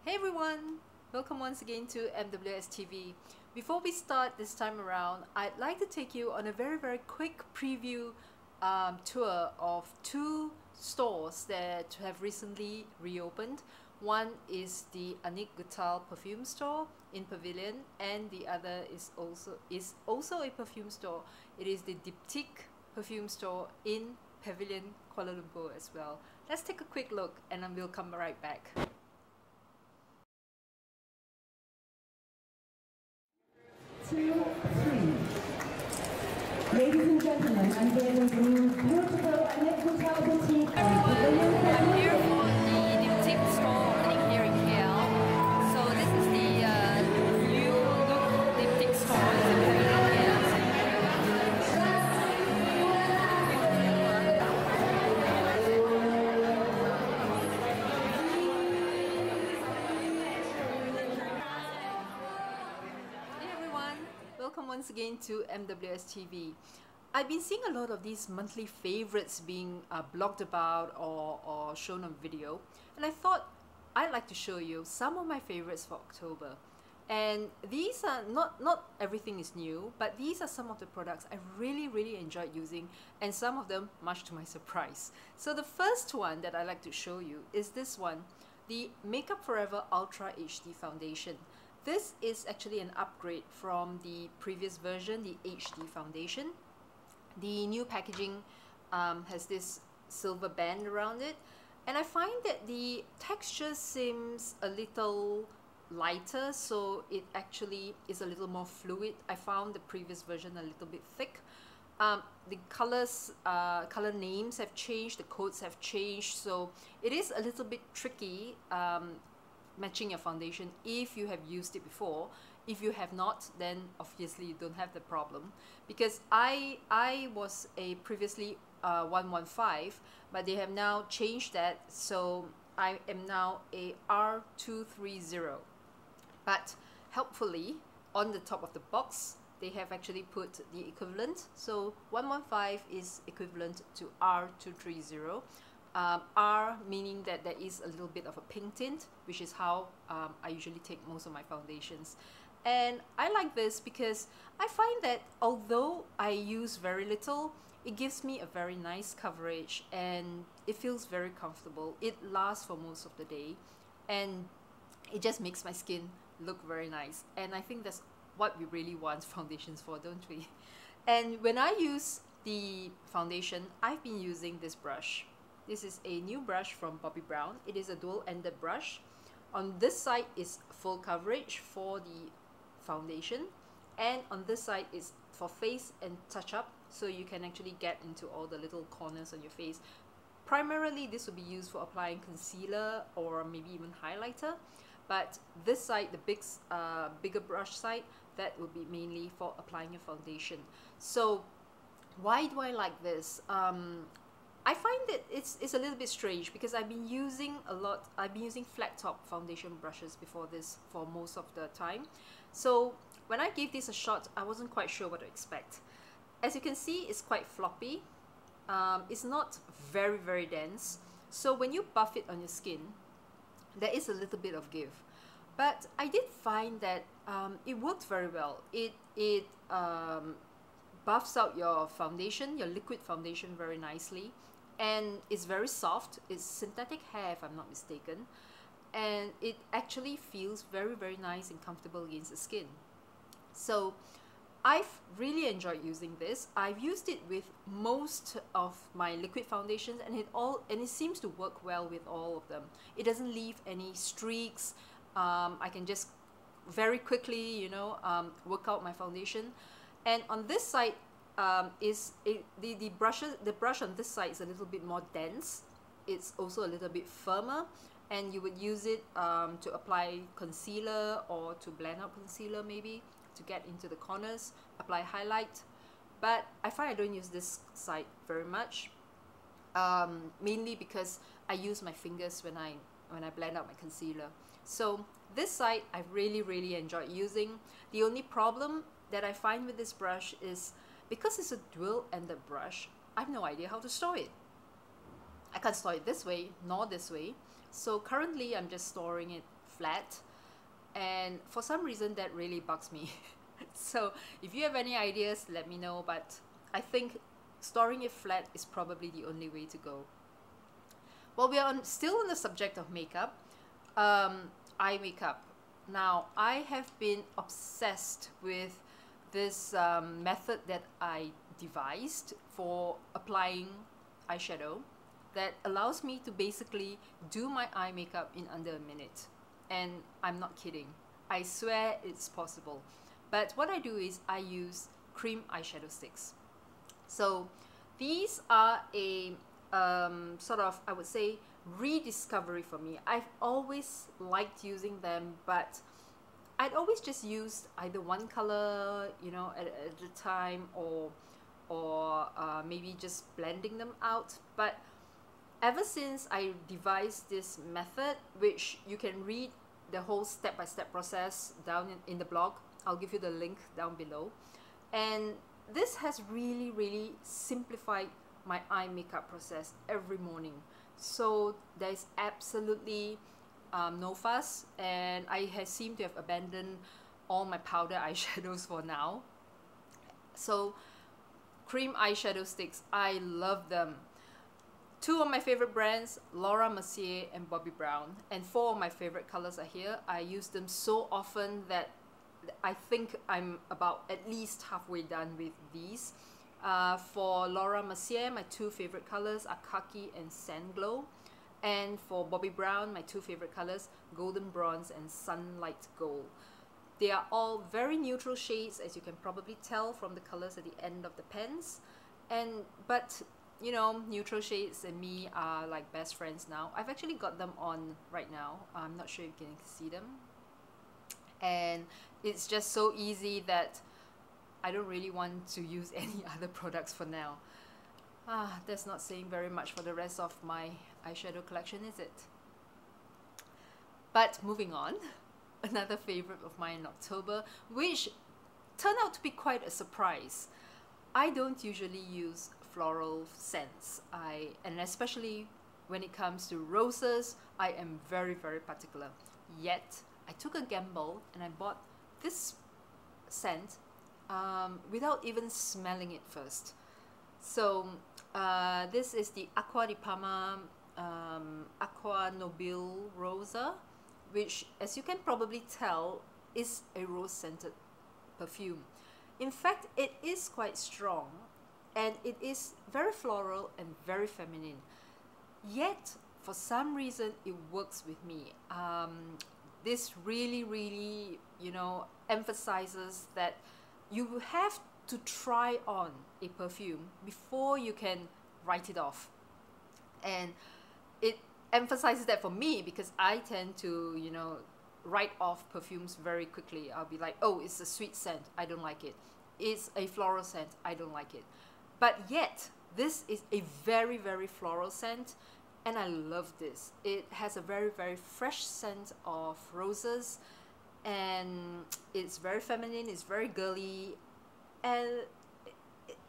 Hey everyone! Welcome once again to MWStv. Before we start this time around, I'd like to take you on a very quick preview tour of two stores that have recently reopened. One is the Annick Goutal perfume store in Pavilion, and the other is also a perfume store. It is the Diptyque perfume store in Pavilion Kuala Lumpur as well. Let's take a quick look and then we'll come right back. 2, 3. Ladies and gentlemen, I'm here with you, beautiful Annick Goutal and Diptyque. I'm here for the Diptyque store opening here in KL. So this is the new look Diptyque store in Pavilion KL. Welcome once again to MWStv. I've been seeing a lot of these monthly favorites being blogged about or shown on video, and I thought I'd like to show you some of my favorites for October. And these are not everything is new, but these are some of the products I really enjoyed using, and some of them much to my surprise. So the first one that I like to show you is this one, the Makeup Forever Ultra HD Foundation. This is actually an upgrade from the previous version, the HD foundation. The new packaging has this silver band around it, and I find that the texture seems a little lighter, so it actually is a little more fluid. I found the previous version a little bit thick. The color names have changed, the codes have changed, so it is a little bit tricky matching your foundation if you have used it before. If you have not, then obviously you don't have the problem, because I was a previously 115, but they have now changed that, so I am now a R230. But helpfully, on the top of the box they have actually put the equivalent, so 115 is equivalent to R230. R meaning that there is a little bit of a pink tint, which is how I usually take most of my foundations. And I like this because I find that although I use very little, it gives me a very nice coverage and it feels very comfortable. It lasts for most of the day and it just makes my skin look very nice, and I think that's what we really want foundations for, don't we? And when I use the foundation, I've been using this brush. This is a new brush from Bobbi Brown. It is a dual-ended brush. On this side is full coverage for the foundation, and on this side is for face and touch-up, so you can actually get into all the little corners on your face. Primarily, this will be used for applying concealer or maybe even highlighter, but this side, the bigger brush side, that will be mainly for applying your foundation. So why do I like this? I find that it's a little bit strange because I've been using flat top foundation brushes before this for most of the time. So when I gave this a shot, I wasn't quite sure what to expect. As you can see, it's quite floppy. It's not very dense. So when you buff it on your skin, there is a little bit of give. But I did find that it worked very well. It buffs out your foundation, your liquid foundation, very nicely, and it's very soft. It's synthetic hair if I'm not mistaken, and it actually feels very nice and comfortable against the skin. So I've really enjoyed using this. I've used it with most of my liquid foundations, and it seems to work well with all of them. It doesn't leave any streaks. I can just very quickly, work out my foundation. And on this side, the brush on this side is a little bit more dense. It's also a little bit firmer, and you would use it to apply concealer or to blend out concealer, maybe to get into the corners, apply highlight. But I find I don't use this side very much, mainly because I use my fingers when I blend out my concealer. So this side I really enjoyed using. The only problem that I find with this brush is because it's a dual-ended brush, I have no idea how to store it. I can't store it this way nor this way, so currently I'm just storing it flat, and for some reason that really bugs me. So if you have any ideas, let me know, but I think storing it flat is probably the only way to go. Well, we are still on the subject of makeup, eye makeup. Now, I have been obsessed with this method that I devised for applying eyeshadow that allows me to basically do my eye makeup in under a minute. And I'm not kidding. I swear it's possible. But what I do is I use cream eyeshadow sticks. So these are a sort of, I would say, rediscovery for me. I've always liked using them, but I'd always just used either one color, you know, at a time, or maybe just blending them out. But ever since I devised this method, which you can read the whole step-by-step process down in the blog, I'll give you the link down below, and this has really simplified my eye makeup process every morning. So there's absolutely no fuss, and I seem to have abandoned all my powder eyeshadows for now. So cream eyeshadow sticks, I love them. Two of my favorite brands, Laura Mercier and Bobbi Brown, and four of my favorite colors are here. I use them so often that I think I'm about at least halfway done with these. For Laura Mercier, my two favorite colors are Khaki and Sand Glow. And for Bobbi Brown, my two favorite colors, Golden Bronze and Sunlight Gold. They are all very neutral shades, as you can probably tell from the colors at the end of the pens. But you know, neutral shades and me are like best friends now. I've actually got them on right now. I'm not sure if you can see them. And it's just so easy that I don't really want to use any other products for now. That's not saying very much for the rest of my eyeshadow collection, is it? But moving on, another favorite of mine in October, which turned out to be quite a surprise. I don't usually use floral scents, and especially when it comes to roses, I am very particular. Yet I took a gamble and I bought this scent without even smelling it first. So this is the Acqua di Parma Acqua Nobile Rosa, which, as you can probably tell, is a rose scented perfume. In fact, it is quite strong, and it is very floral and very feminine. Yet, for some reason, it works with me. This really, you know, emphasizes that you have to try on a perfume before you can write it off. And it emphasizes that for me because I tend to, you know, write off perfumes very quickly. I'll be like, oh, it's a sweet scent, I don't like it. It's a floral scent, I don't like it. But yet, this is a very floral scent, and I love this. It has a very fresh scent of roses, and it's very feminine, it's very girly, and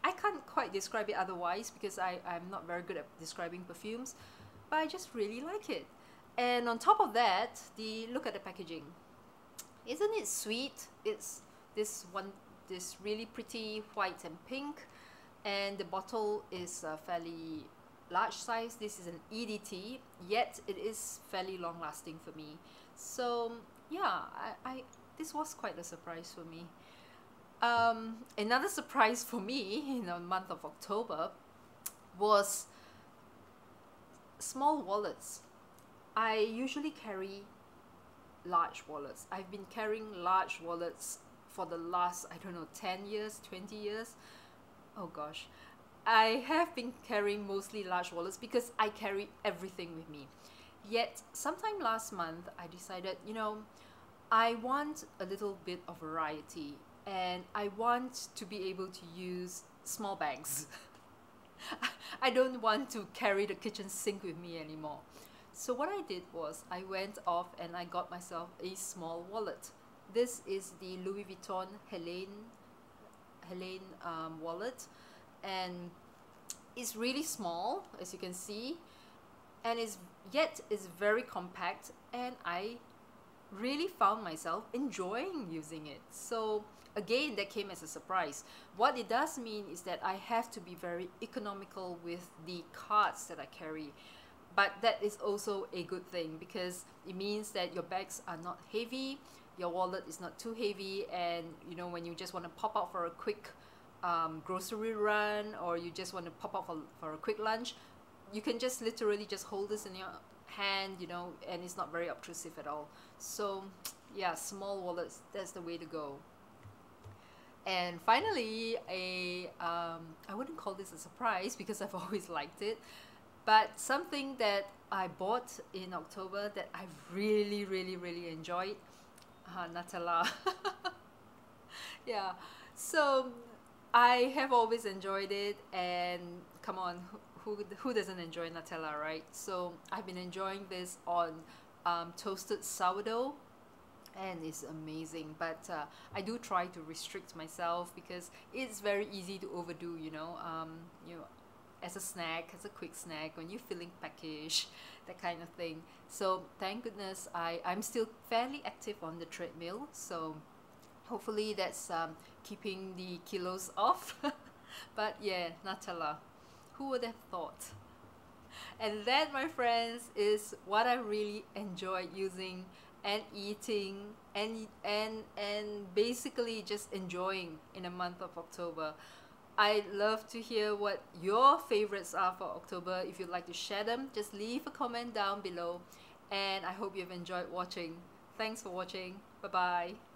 I can't quite describe it otherwise because I'm not very good at describing perfumes, but I just really like it. And on top of that, look at the packaging. Isn't it sweet? It's this really pretty white and pink, and the bottle is fairly large size. This is an EDT, yet it is fairly long lasting for me. So yeah, this was quite a surprise for me. Another surprise for me in the month of October was small wallets. I usually carry large wallets. I've been carrying large wallets for the last, I don't know, 10 years, 20 years. Oh gosh. I have been carrying mostly large wallets because I carry everything with me. Yet, sometime last month, I decided, you know, I want a little bit of variety, and I want to be able to use small bags. I don't want to carry the kitchen sink with me anymore. So what I did was I went off and I got myself a small wallet. This is the Louis Vuitton Helene wallet, and it's really small, as you can see, and yet it's very compact, and I really found myself enjoying using it. So again, that came as a surprise. What it does mean is that I have to be very economical with the cards that I carry. But that is also a good thing, because it means that your bags are not heavy, your wallet is not too heavy, and you know, when you just want to pop out for a quick grocery run, or you just want to pop out for a quick lunch, you can just literally just hold this in your hand, you know, and it's not very obtrusive at all. So yeah, small wallets, that's the way to go. And finally, I wouldn't call this a surprise because I've always liked it, but something that I bought in October that I really enjoyed, Nutella. Yeah, so I have always enjoyed it, and come on, who doesn't enjoy Nutella, right? So I've been enjoying this on toasted sourdough, and it's amazing. But I do try to restrict myself because it's very easy to overdo, you know, as a snack, as a quick snack when you're feeling peckish, that kind of thing. So thank goodness I'm still fairly active on the treadmill, so hopefully that's keeping the kilos off. But yeah, Nutella, who would have thought? And that, my friends, is what I really enjoyed using and eating and basically just enjoying in the month of October. I'd love to hear what your favorites are for October. If you'd like to share them, just leave a comment down below, and I hope you've enjoyed watching. Thanks for watching. Bye bye.